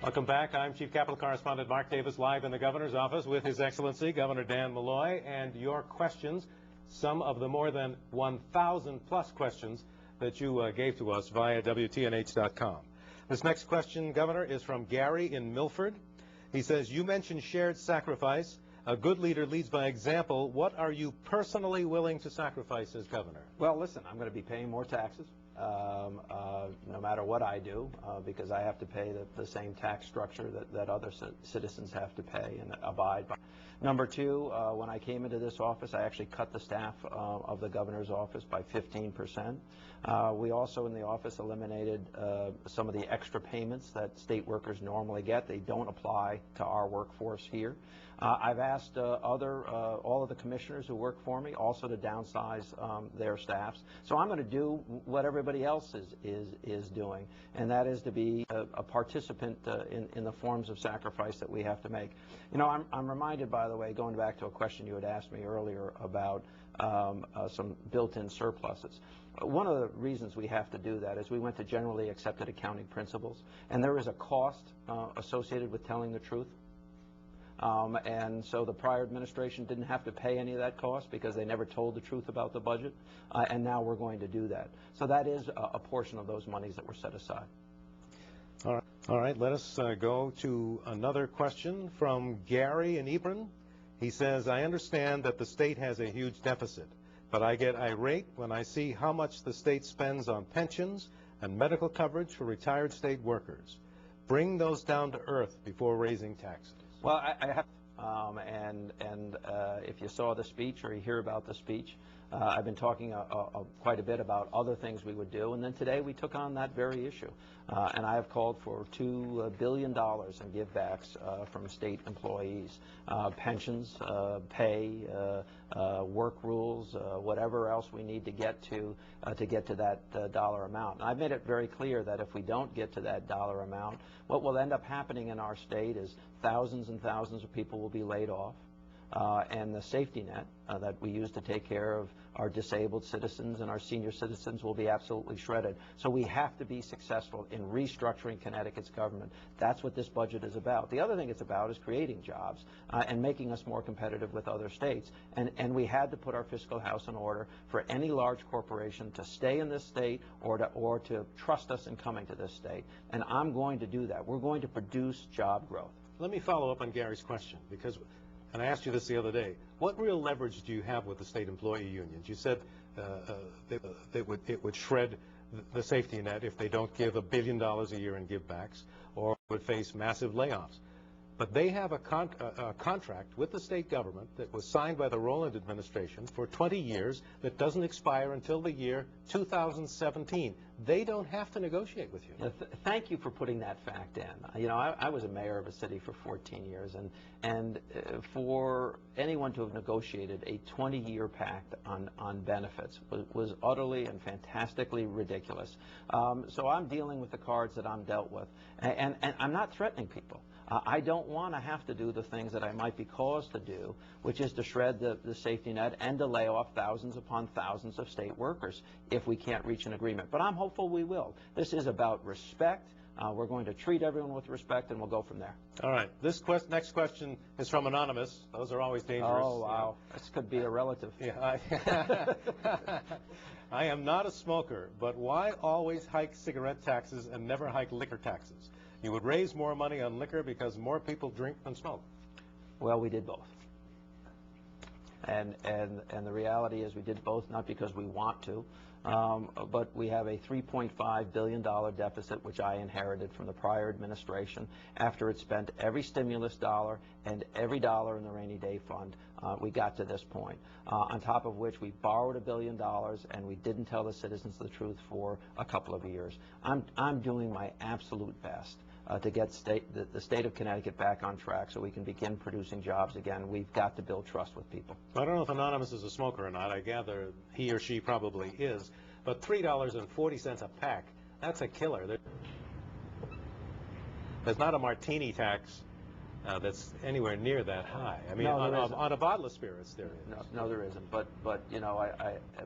Welcome back. I'm Chief Capital Correspondent Mark Davis, live in the Governor's office with His Excellency Governor Dan Malloy, and your questions, some of the more than 1,000 plus questions that you gave to us via WTNH.com. This next question, Governor, is from Gary in Milford. He says, you mentioned shared sacrifice. A good leader leads by example. What are you personally willing to sacrifice as governor? Well, listen, I'm going to be paying more taxes. No matter what I do, because I have to pay the same tax structure that other citizens have to pay and abide by. Number two, when I came into this office, I actually cut the staff of the governor's office by 15%. We also in the office eliminated some of the extra payments that state workers normally get. They don't apply to our workforce here. I've asked all of the commissioners who work for me also to downsize their staffs. So I'm going to do what everybody else is doing, and that is to be a participant in the forms of sacrifice that we have to make. You know, I'm reminded, by the way, going back to a question you had asked me earlier about some built-in surpluses. One of the reasons we have to do that is we went to generally accepted accounting principles, and there is a cost associated with telling the truth. And so the prior administration didn't have to pay any of that cost because they never told the truth about the budget, and now we're going to do that. So that is a portion of those monies that were set aside. All right, let us go to another question from Gary in Ebron. He says, I understand that the state has a huge deficit, but I get irate when I see how much the state spends on pensions and medical coverage for retired state workers. Bring those down to earth before raising taxes. Well, I have, if you saw the speech or you hear about the speech, I've been talking quite a bit about other things we would do, and then today we took on that very issue. And I have called for $2 billion in givebacks from state employees, pensions, pay, work rules, whatever else we need to get to that dollar amount. And I've made it very clear that if we don't get to that dollar amount, what will end up happening in our state is thousands and thousands of people will be laid off. And the safety net that we use to take care of our disabled citizens and our senior citizens will be absolutely shredded. So we have to be successful in restructuring Connecticut's government. That's what this budget is about. The other thing it's about is creating jobs and making us more competitive with other states. And we had to put our fiscal house in order for any large corporation to stay in this state or to trust us in coming to this state. And I'm going to do that. We're going to produce job growth. Let me follow up on Gary's question, because and I asked you this the other day. What real leverage do you have with the state employee unions? You said it would shred the safety net if they don't give $1 billion a year in givebacks, or would face massive layoffs. But they have a contract with the state government that was signed by the Rowland administration for 20 years that doesn't expire until the year 2017. They don't have to negotiate with you. Thank you for putting that fact in. You know, I was a mayor of a city for 14 years, and for anyone to have negotiated a 20-year pact on benefits was utterly and fantastically ridiculous. So I'm dealing with the cards that I'm dealt with, and I'm not threatening people. I don't want to have to do the things that I might be caused to do, which is to shred the safety net and to lay off thousands upon thousands of state workers if we can't reach an agreement. But I'm hopeful we will. This is about respect. We're going to treat everyone with respect, and we'll go from there. All right. This next question is from Anonymous. Those are always dangerous. Oh, wow. This could be a relative. Yeah. I am not a smoker, but why always hike cigarette taxes and never hike liquor taxes? You would raise more money on liquor because more people drink than smoke. Well, we did both. And the reality is we did both not because we want to, but we have a $3.5 billion deficit, which I inherited from the prior administration after it spent every stimulus dollar and every dollar in the rainy day fund. We got to this point, on top of which we borrowed $1 billion and we didn't tell the citizens the truth for a couple of years. I'm doing my absolute best to get the state of Connecticut back on track so we can begin producing jobs again. We've got to build trust with people. I don't know if Anonymous is a smoker or not. I gather he or she probably is. But $3.40 a pack, that's a killer. There's not a martini tax that's anywhere near that high. I mean, No, there isn't. on a bottle of spirits, there is. No, there isn't. But you know,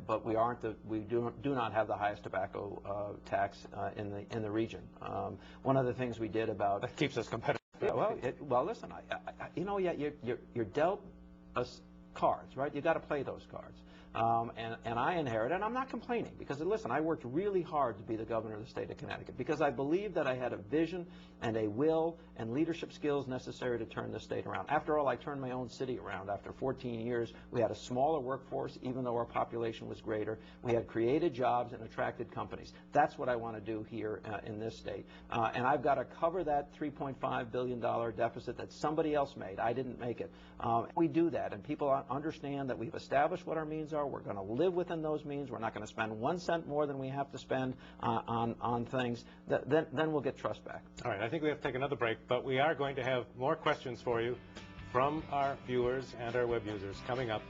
but we do not have the highest tobacco tax in the region. One of the things we did about That keeps us competitive. yeah, well, listen, you know, yeah, you're dealt us cards, right? You got to play those cards. And I inherited, and I'm not complaining, because listen, I worked really hard to be the governor of the state of Connecticut, because I believed that I had a vision and a will and leadership skills necessary to turn the state around. After all, I turned my own city around. After 14 years, we had a smaller workforce, even though our population was greater. We had created jobs and attracted companies. That's what I want to do here in this state. And I've got to cover that $3.5 billion deficit that somebody else made. I didn't make it. We do that, and people understand that we've established what our means are. We're going to live within those means. We're not going to spend 1 cent more than we have to spend on things. Then we'll get trust back. All right, I think we have to take another break, but we are going to have more questions for you from our viewers and our web users coming up